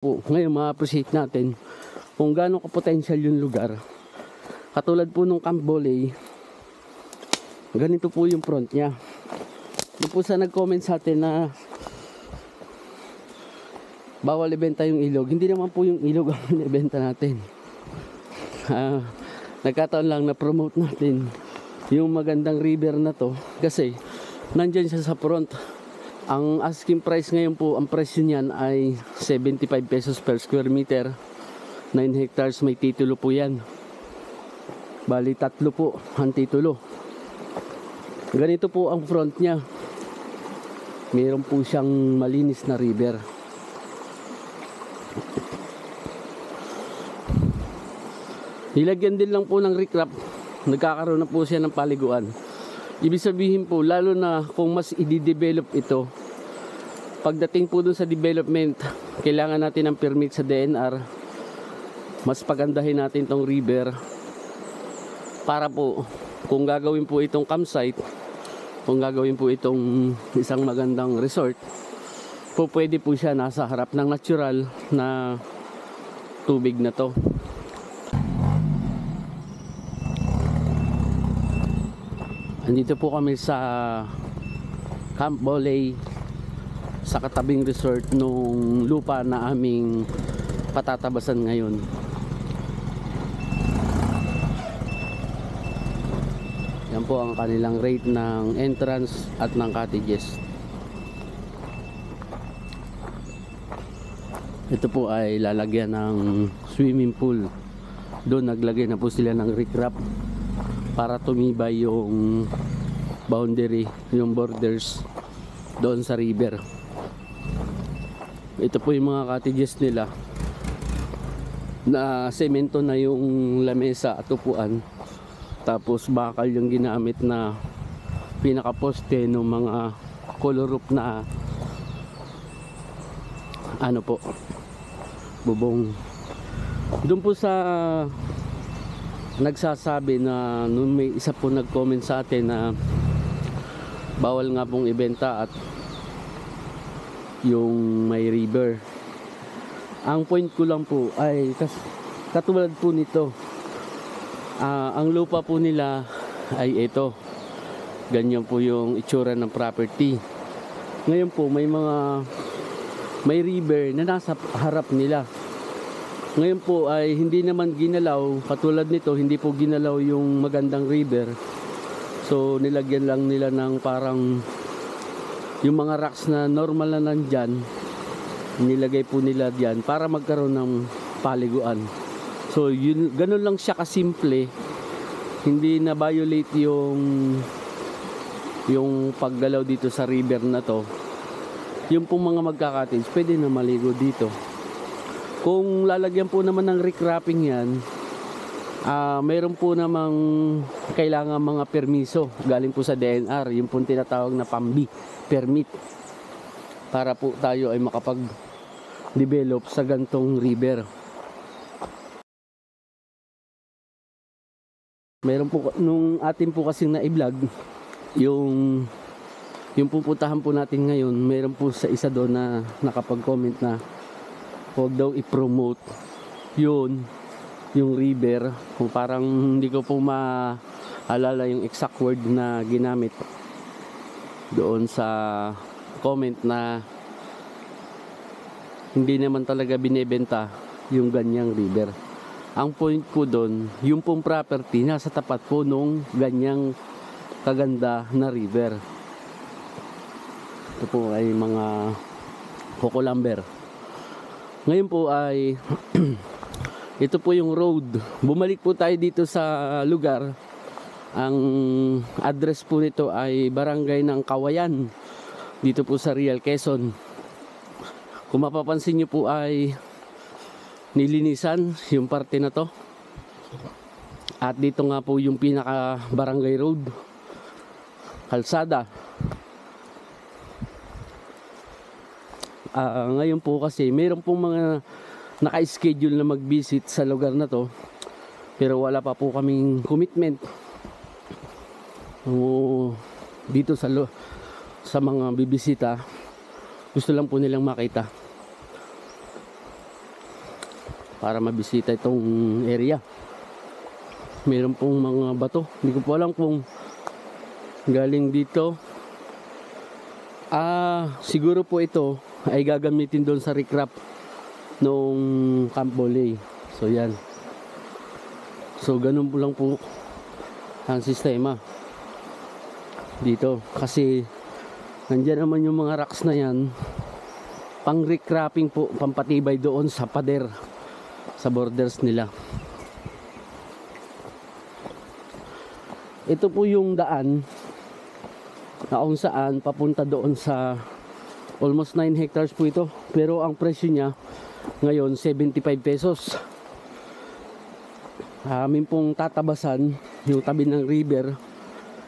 po. Ngayon ma-appreciate natin kung gaano ka-potential yung lugar. Katulad po nung Camp Boley, ganito po yung front niya. Doon po sa nag-comment sa atin na bawal ibenta yung ilog. Hindi naman po yung ilog ang ibenta natin. Nagkataon lang na promote natin yung magandang river na to kasi nandyan siya sa front. Ang asking price ngayon po, ang presyo niyan ay 75 pesos per square meter. 9 hectares, may titulo po yan. Bali 3 po ang titulo. Ganito po ang front niya. Mayroon po siyang malinis na river. Nilagyan din lang po ng recrap. Nagkakaroon na po siya ng paliguan. Ibig sabihin po, lalo na kung mas i-develop ito, pagdating po dun sa development, kailangan natin ng permit sa DNR. Mas pagandahin natin tong river para po, kung gagawin po itong campsite, kung gagawin po itong isang magandang resort, po pwede po siya nasa harap ng natural na tubig na to. Andito po kami sa Camp Boley, sa katabing resort nung lupa na aming patatabasan ngayon. Yan po ang kanilang rate ng entrance at ng cottages. Ito po ay lalagyan ng swimming pool. Doon naglagay na po sila ng recrap para tumibay yung boundary, yung borders doon sa river. Ito po yung mga cottages nila na semento na yung lamesa at upuan, tapos bakal yung ginamit na pinakaposte ng mga color roof na ano po, bubong. Doon po sa nagsasabi na nung may isa po nag-comment sa atin na bawal nga pong ibenta at yung may river. Ang point ko lang po ay katulad po nito, ang lupa po nila ay ito, ganyan po yung itsura ng property. Ngayon po may river na nasa harap nila. Ngayon po ay hindi naman ginalaw, katulad nito hindi po ginalaw yung magandang river. So nilagyan lang nila ng parang yung mga rocks na normal na nandyan, nilagay po nila diyan para magkaroon ng paliguan. So yun, ganun lang siya kasimple. Hindi na violate yung paggalaw dito sa river na to. Yung pong mga magka-cottage pwede na maligo dito. Kung lalagyan po naman ng recrapping yan, mayroon po namang kailangan mga permiso galing po sa DNR, yung po tinatawag na PAMBI permit, para po tayo ay makapag-develop sa gantong river. Mayroon po nung atin po kasing na-vlog yung pupuntahan po natin ngayon, mayroon po sa isa doon na nakapag-comment na huwag daw i-promote yung river. Kung parang hindi ko po maalala yung exact word na ginamit doon sa comment na hindi naman talaga binebenta yung ganyang river. Ang point ko doon, yung pong property nasa tapat po nung ganyang kaganda na river. Ito po ay mga coco lumber. Ngayon po ay ito po yung road. Bumalik po tayo dito sa lugar. Ang address po nito ay Barangay ng Kawayan, dito po sa Real Quezon. Kung mapapansin nyo po ay nilinisan yung parte na to. At dito nga po yung pinaka barangay road, kalsada. Ngayon po kasi mayroon pong mga naka-schedule na mag-visit sa lugar na to, pero wala pa po kaming commitment dito sa mga bibisita. Gusto lang po nilang makita. para mabisita itong area. Meron pong mga bato, hindi ko po alam kung galing dito. Siguro po ito ay gagamitin doon sa recrap nung Camp Boley. So yan. So ganun po lang po ang sistema dito, kasi nandyan naman yung mga rocks na yan, pang recrapping po, pampatibay doon sa pader, sa borders nila. Ito po yung daan na kung saan papunta doon sa almost 9 hectares po ito, pero ang presyo niya ngayon 75 pesos. Amin pong tatabasan yung tabi ng river,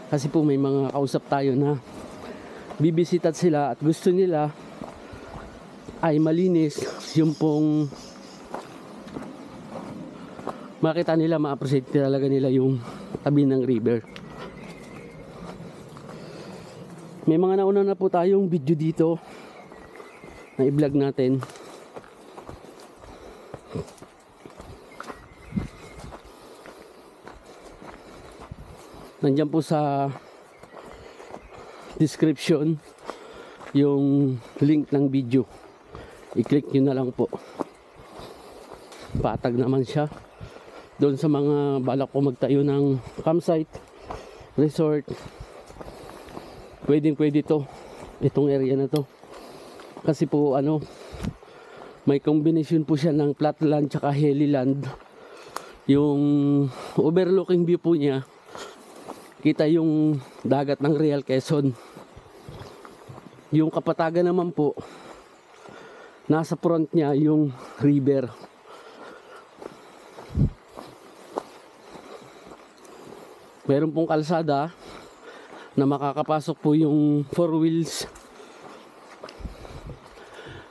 kasi po may mga kausap tayo na bibisitat sila at gusto nila ay malinis, yung pong makita nila, ma-appreciate talaga nila yung tabi ng river. May mga nauna na po tayong video dito na i-vlog natin. Nandiyan po sa description yung link ng video. I-click nyo na lang po. Patag naman siya doon sa mga balak ko magtayo ng campsite, resort. Pwedeng pwede to, itong area na to, kasi po may combination po siya ng flatland tsaka hillyland. Yung overlooking view po niya, kita yung dagat ng Real Quezon. Yung kapatagan naman po, nasa front niya yung river. Meron pong kalsada na makakapasok po yung 4 wheels.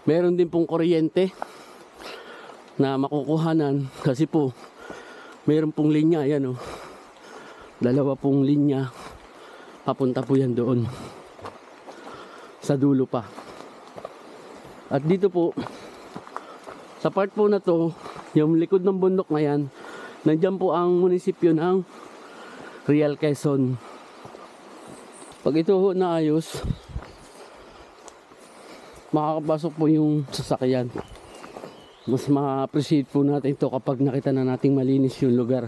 Meron din pong kuryente na makukuhanan, kasi po meron pong linya, yan dalawa pong linya, papunta po yan doon sa dulo pa. At dito po sa part po na to, yung likod ng bundok na yan, nandyan po ang munisipyo ng Real Quezon. Pag ito naayos, makakapasok po yung sasakyan. Mas ma-appreciate po natin ito kapag nakita na nating malinis yung lugar.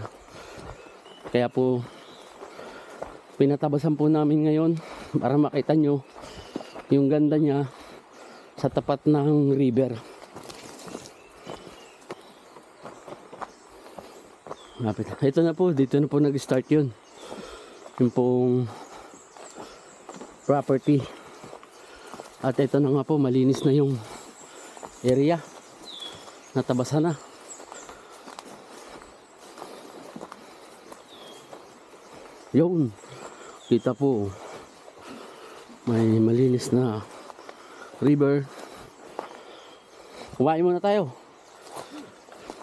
Kaya po pinatabasan po namin ngayon para makita nyo yung ganda niya sa tapat ng river. Lapit. Ito na po, dito na po nag-start yun. Yung pong property. At ito na nga po, malinis na yung area. Natabasan na. Yun. Kita po, may malinis na river. Kumain muna tayo.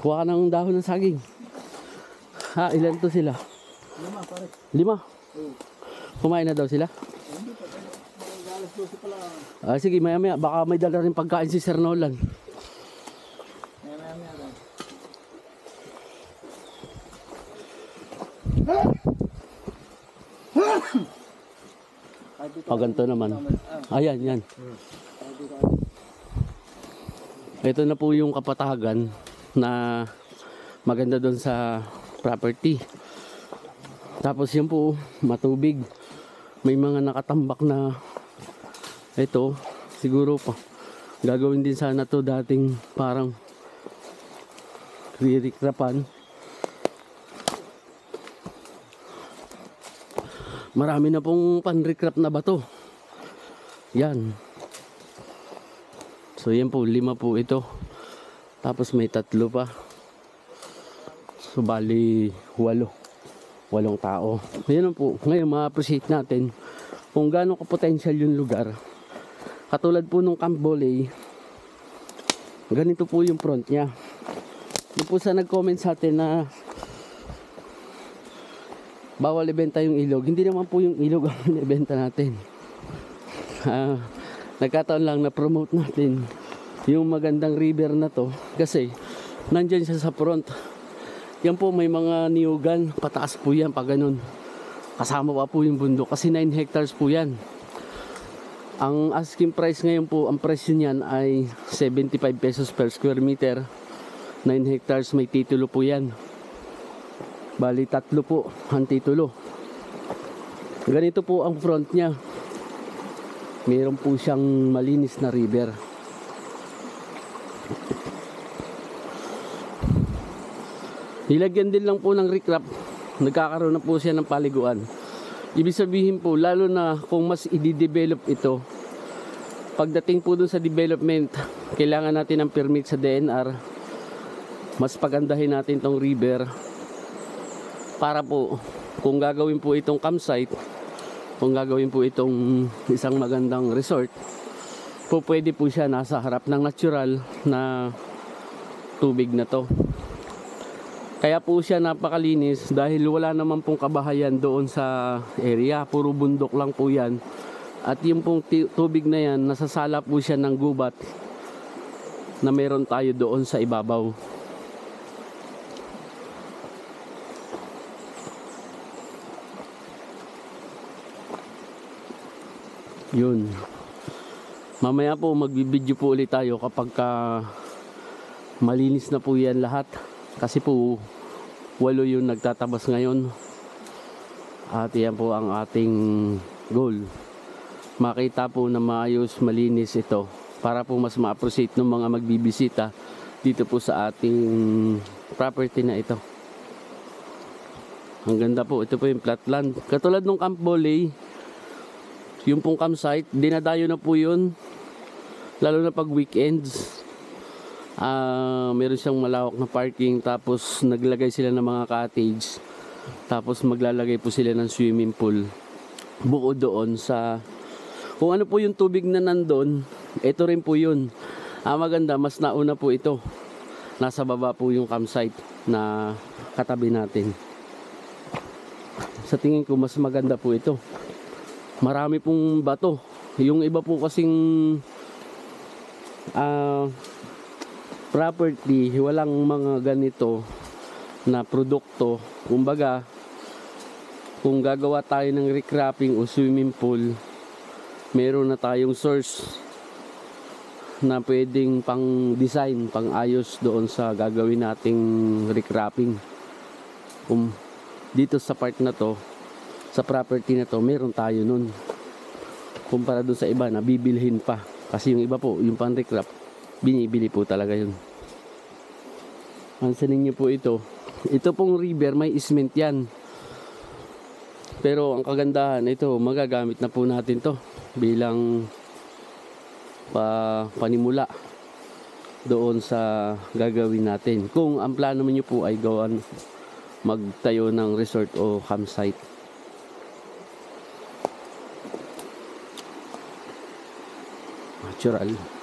Kuha ka ng dahon ng saging. Ilan to sila? 5 pare. 5? Kumain na daw sila? Sige, maya maya. Baka may dala rin pagkain si Sir Nolan. Ganito naman. Ayan, yan. Ito na po yung kapatagan na maganda doon sa property. Tapos yan po, matubig. May mga nakatambak na ito, siguro pa. Gagawin din sana to dating parang ririkrapan. Marami na pong pan-recrap na bato. Yan. So yan po, 5 po ito. Tapos may 3 pa. So bali 8 tao. Yan po. Ngayon ma-appreciate natin kung gaano ka-potential yung lugar. Katulad po nung Camp Boley, ganito po yung front niya. Yung po sa nag-comment sa atin na bawal ibenta yung ilog. Hindi naman po yung ilog ang ibenta natin. Nagkataon lang na promote natin yung magandang river na to. Kasi nandyan siya sa front. Yan po, may mga niyugan, pataas po yan pag ganun. Kasama pa po yung bundok kasi 9 hectares po yan. Ang asking price ngayon po, ang presyo niyan ay 75 pesos per square meter. 9 hectares, may titulo po yan. Bali 3 po ang titulo. Ganito po ang front niya. Meron po siyang malinis na river. Nilagyan din lang po ng recrap. Nagkakaroon na po siya ng paliguan. Ibig sabihin po, lalo na kung mas i-develop ito, pagdating po dun sa development, kailangan natin ng permit sa DNR. Mas pagandahin natin tong river para po kung gagawin po itong campsite, kung gagawin po itong isang magandang resort, po pwede po siya nasa harap ng natural na tubig na to. Kaya po siya napakalinis dahil wala naman pong kabahayan doon sa area, puro bundok lang po yan. At yung pong tubig na yan, nasasala po siya ng gubat na meron tayo doon sa ibabaw. Yun. Mamaya po magbibideo po ulit tayo kapag malinis na po yan lahat. Kasi po 8 yung nagtatabas ngayon. At yan po ang ating goal. Makita po na maayos, malinis ito. Para po mas ma-appreciate ng mga magbibisita dito po sa ating property na ito. Ang ganda po. Ito po yung flatland. Katulad ng Camp Boley, yung pong campsite, dinadayo na po yun. Lalo na pag weekends. Meron siyang malawak na parking. Tapos naglagay sila ng mga cottage. Tapos maglalagay po sila ng swimming pool. Bukod doon sa... Kung ano po yung tubig na nandun, ito rin po yun. Maganda, mas nauna po ito. Nasa baba po yung campsite na katabi natin. Sa tingin ko, mas maganda po ito. Marami pong bato. Yung iba po kasing property, walang mga ganito na produkto. Kumbaga, kung gagawa tayo ng recrapping o swimming pool, meron na tayong source na pwedeng pang design, pang ayos doon sa gagawin nating recrapping. Dito sa part na to, sa property na to, meron tayo nun. Kumpara doon sa iba, nabibilhin pa. Kasi yung iba po, yung pan-recrap, binibili po talaga yun. Pansanin niyo po ito. Ito pong river, may isment yan. Pero ang kagandahan, ito, magagamit na po natin to bilang panimula doon sa gagawin natin. Kung ang plano niyo po ay magtayo ng resort o campsite. Natural.